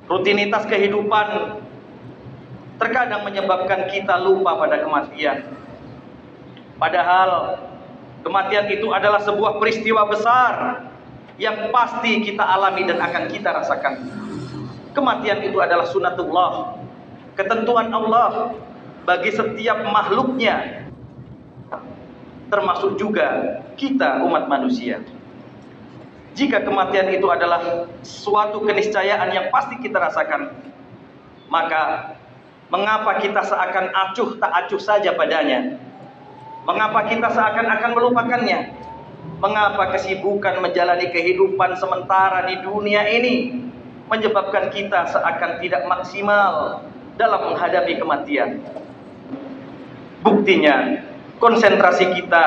Rutinitas kehidupan terkadang menyebabkan kita lupa pada kematian. Padahal kematian itu adalah sebuah peristiwa besar yang pasti kita alami dan akan kita rasakan. Kematian itu adalah sunatullah, ketentuan Allah bagi setiap makhluknya, termasuk juga kita umat manusia. Jika kematian itu adalah suatu keniscayaan yang pasti kita rasakan, maka mengapa kita seakan acuh tak acuh saja padanya? Mengapa kita seakan-akan melupakannya? Mengapa kesibukan menjalani kehidupan sementara di dunia ini menyebabkan kita seakan tidak maksimal dalam menghadapi kematian? Buktinya, konsentrasi kita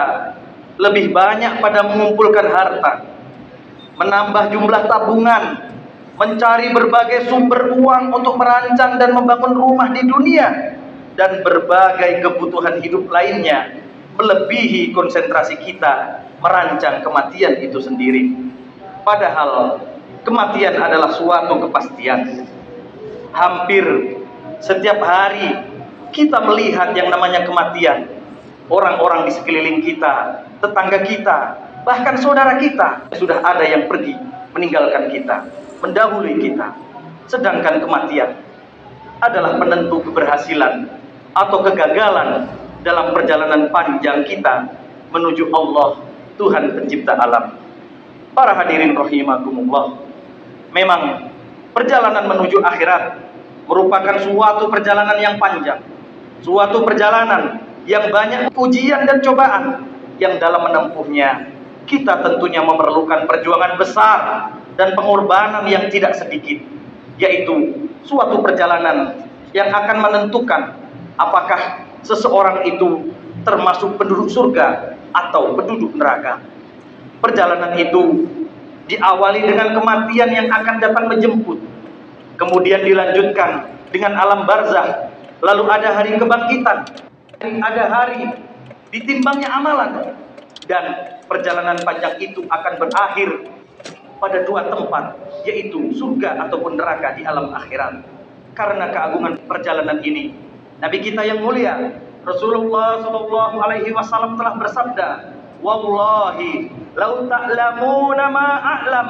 lebih banyak pada mengumpulkan harta, menambah jumlah tabungan, mencari berbagai sumber uang untuk merancang dan membangun rumah di dunia, dan berbagai kebutuhan hidup lainnya, melebihi konsentrasi kita merancang kematian itu sendiri. Padahal kematian adalah suatu kepastian. Hampir setiap hari kita melihat yang namanya kematian. Orang-orang di sekeliling kita, tetangga kita, bahkan saudara kita, sudah ada yang pergi meninggalkan kita, mendahului kita. Sedangkan kematian adalah penentu keberhasilan atau kegagalan dalam perjalanan panjang kita menuju Allah, Tuhan pencipta alam. Para hadirin rahimakumullah, memang perjalanan menuju akhirat merupakan suatu perjalanan yang panjang, suatu perjalanan yang banyak ujian dan cobaan, yang dalam menempuhnya kita tentunya memerlukan perjuangan besar dan pengorbanan yang tidak sedikit, yaitu suatu perjalanan yang akan menentukan apakah seseorang itu termasuk penduduk surga atau penduduk neraka. Perjalanan itu diawali dengan kematian yang akan datang menjemput, kemudian dilanjutkan dengan alam barzakh, lalu ada hari kebangkitan, ada hari ditimbangnya amalan, dan perjalanan panjang itu akan berakhir pada dua tempat, yaitu surga ataupun neraka di alam akhirat. Karena keagungan perjalanan ini, Nabi kita yang mulia Rasulullah Shallallahu Alaihi Wasallam telah bersabda, "Wallahi, lau ta'lamuna ma a'lam,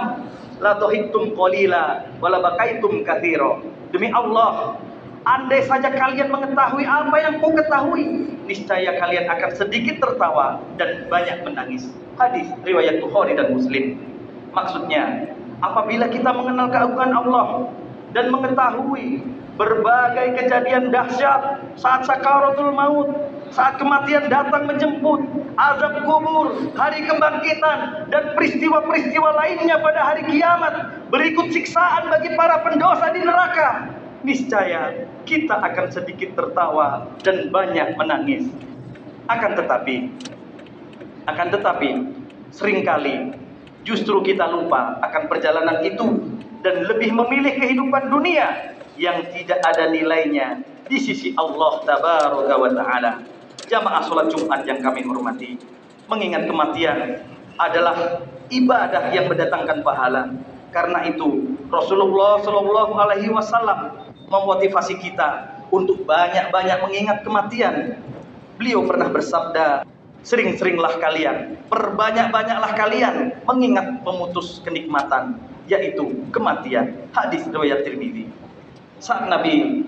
la tuhittum qalila, wa la bakaitum katsira." Demi Allah, andai saja kalian mengetahui apa yang kau ketahui, niscaya kalian akan sedikit tertawa dan banyak menangis. Hadis riwayat Bukhari dan Muslim. Maksudnya, apabila kita mengenal keagungan Allah dan mengetahui berbagai kejadian dahsyat saat sakaratul maut, saat kematian datang menjemput, azab kubur, hari kebangkitan, dan peristiwa-peristiwa lainnya pada hari kiamat, berikut siksaan bagi para pendosa di neraka, niscaya kita akan sedikit tertawa dan banyak menangis. Akan tetapi seringkali justru kita lupa akan perjalanan itu dan lebih memilih kehidupan dunia yang tidak ada nilainya di sisi Allah Tabaraka wa Ta'ala. Jamaah sholat Jumat yang kami hormati, mengingat kematian adalah ibadah yang mendatangkan pahala. Karena itu Rasulullah Shallallahu Alaihi Wasallam memotivasi kita untuk banyak-banyak mengingat kematian. Beliau pernah bersabda, sering-seringlah kalian, perbanyak-banyaklah kalian mengingat pemutus kenikmatan, yaitu kematian. Hadis riwayat Tirmidzi. Saat Nabi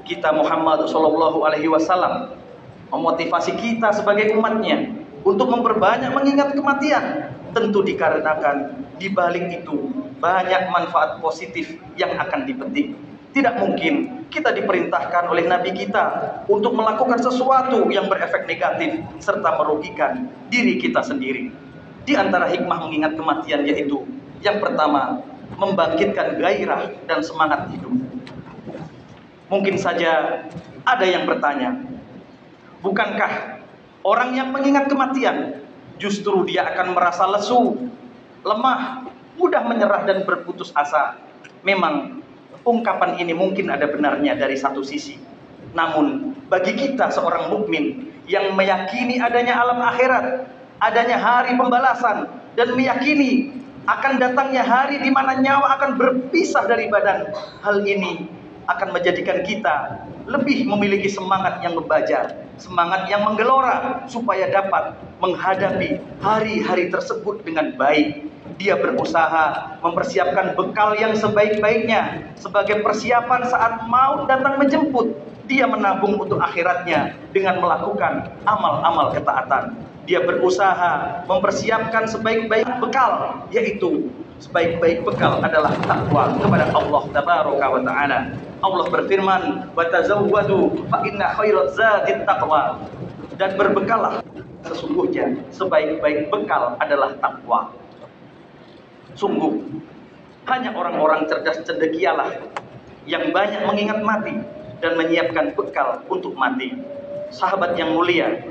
kita Muhammad Shallallahu Alaihi Wasallam memotivasi kita sebagai umatnya untuk memperbanyak mengingat kematian, tentu dikarenakan di balik itu banyak manfaat positif yang akan dipetik. Tidak mungkin kita diperintahkan oleh Nabi kita untuk melakukan sesuatu yang berefek negatif serta merugikan diri kita sendiri. Di antara hikmah mengingat kematian yaitu, yang pertama, membangkitkan gairah dan semangat hidup. Mungkin saja ada yang bertanya, bukankah orang yang mengingat kematian justru dia akan merasa lesu, lemah, mudah menyerah dan berputus asa? Memang ungkapan ini mungkin ada benarnya dari satu sisi. Namun bagi kita seorang mukmin yang meyakini adanya alam akhirat, adanya hari pembalasan, dan meyakini akan datangnya hari di mana nyawa akan berpisah dari badan. Hal ini akan menjadikan kita lebih memiliki semangat yang membajak, semangat yang menggelora, supaya dapat menghadapi hari-hari tersebut dengan baik. Dia berusaha mempersiapkan bekal yang sebaik-baiknya sebagai persiapan saat maut datang menjemput. Dia menabung untuk akhiratnya dengan melakukan amal-amal ketaatan. Dia berusaha mempersiapkan sebaik-baik bekal, yaitu sebaik-baik bekal adalah takwa kepada Allah Tabaraka wa Ta'ala. Allah berfirman, "Wa tazawwadu fa inna khairaz zadit taqwa." Dan berbekalah, sesungguhnya sebaik-baik bekal adalah takwa. Sungguh, hanya orang-orang cerdas cendekialah yang banyak mengingat mati dan menyiapkan bekal untuk mati. Sahabat yang mulia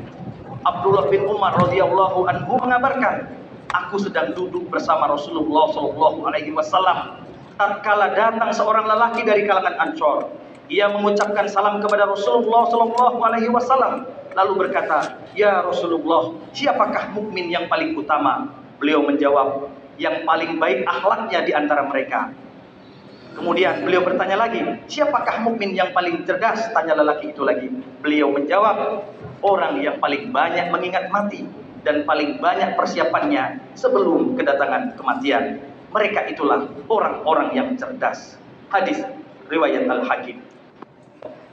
Abdullah bin Umar radhiyallahu anhu mengabarkan, aku sedang duduk bersama Rasulullah sallallahu alaihi wasallam tatkala datang seorang lelaki dari kalangan Ansor. Ia mengucapkan salam kepada Rasulullah sallallahu alaihi wasallam lalu berkata, "Ya Rasulullah, siapakah mukmin yang paling utama?" Beliau menjawab, "Yang paling baik akhlaknya di antara mereka." Kemudian beliau bertanya lagi, "Siapakah mukmin yang paling cerdas?" Tanya lelaki itu lagi. Beliau menjawab, "Orang yang paling banyak mengingat mati dan paling banyak persiapannya sebelum kedatangan kematian. Mereka itulah orang-orang yang cerdas." Hadis riwayat Al-Hakim.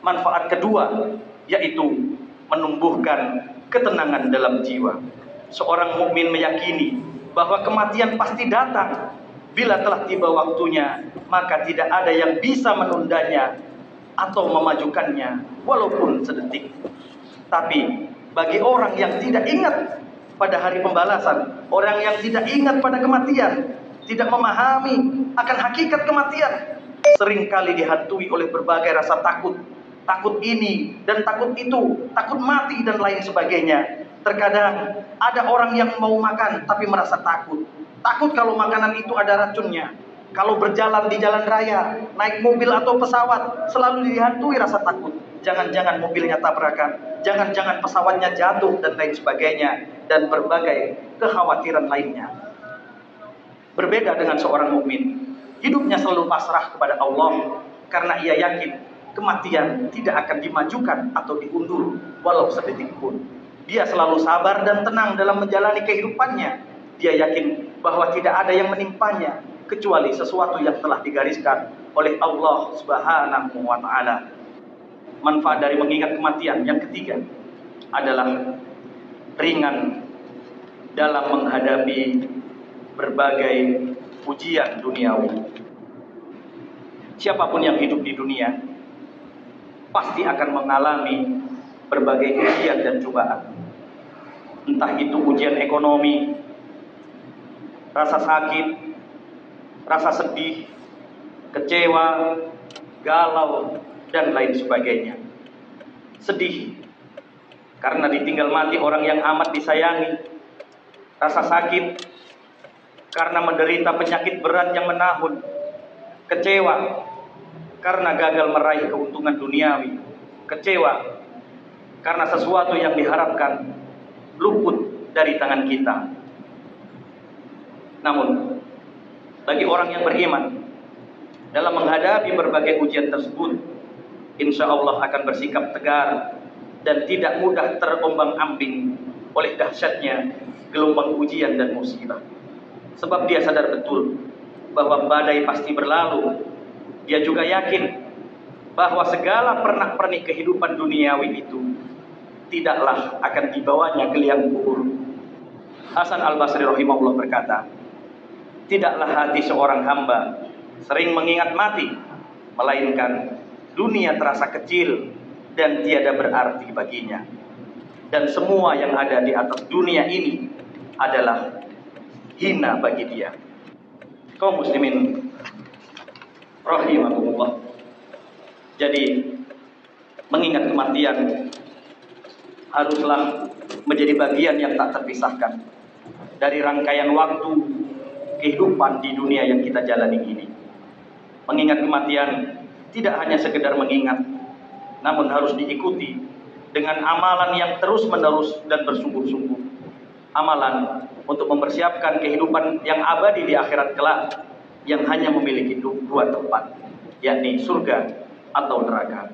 Manfaat kedua yaitu menumbuhkan ketenangan dalam jiwa. Seorang mukmin meyakini bahwa kematian pasti datang. Bila telah tiba waktunya, maka tidak ada yang bisa menundanya atau memajukannya walaupun sedetik. Tapi bagi orang yang tidak ingat pada hari pembalasan, orang yang tidak ingat pada kematian, tidak memahami akan hakikat kematian, seringkali dihantui oleh berbagai rasa takut. Takut ini dan takut itu, takut mati dan lain sebagainya. Terkadang ada orang yang mau makan tapi merasa takut. Takut kalau makanan itu ada racunnya. Kalau berjalan di jalan raya, naik mobil atau pesawat, selalu dihantui rasa takut. Jangan-jangan mobilnya tabrakan, jangan-jangan pesawatnya jatuh dan lain sebagainya, dan berbagai kekhawatiran lainnya. Berbeda dengan seorang mukmin, hidupnya selalu pasrah kepada Allah karena ia yakin kematian tidak akan dimajukan atau diundur walau sedetik pun. Dia selalu sabar dan tenang dalam menjalani kehidupannya. Dia yakin bahwa tidak ada yang menimpanya kecuali sesuatu yang telah digariskan oleh Allah Subhanahu wa Ta'ala. Manfaat dari mengingat kematian yang ketiga adalah ringan dalam menghadapi berbagai ujian duniawi. Siapapun yang hidup di dunia pasti akan mengalami berbagai ujian dan cobaan. Entah itu ujian ekonomi, rasa sakit, rasa sedih, kecewa, galau, dan lain sebagainya. Sedih karena ditinggal mati orang yang amat disayangi. Rasa sakit karena menderita penyakit berat yang menahun. Kecewa karena gagal meraih keuntungan duniawi. Kecewa karena sesuatu yang diharapkan luput dari tangan kita. Namun, bagi orang yang beriman, dalam menghadapi berbagai ujian tersebut, insya Allah akan bersikap tegar dan tidak mudah terombang-ambing oleh dahsyatnya gelombang ujian dan musibah. Sebab dia sadar betul bahwa badai pasti berlalu. Dia juga yakin bahwa segala pernak-pernik kehidupan duniawi itu tidaklah akan dibawanya ke liang kubur. Hasan Al-Basri rahimahullah berkata, tidaklah hati seorang hamba sering mengingat mati, melainkan dunia terasa kecil dan tiada berarti baginya. Dan semua yang ada di atas dunia ini adalah hina bagi dia. Kaum muslimin rahimahullah. Jadi mengingat kematian haruslah menjadi bagian yang tak terpisahkan dari rangkaian waktu kehidupan di dunia yang kita jalani ini. Mengingat kematian tidak hanya sekedar mengingat, namun harus diikuti dengan amalan yang terus-menerus dan bersungguh-sungguh. Amalan untuk mempersiapkan kehidupan yang abadi di akhirat kelak, yang hanya memiliki dua tempat, yakni surga atau neraka.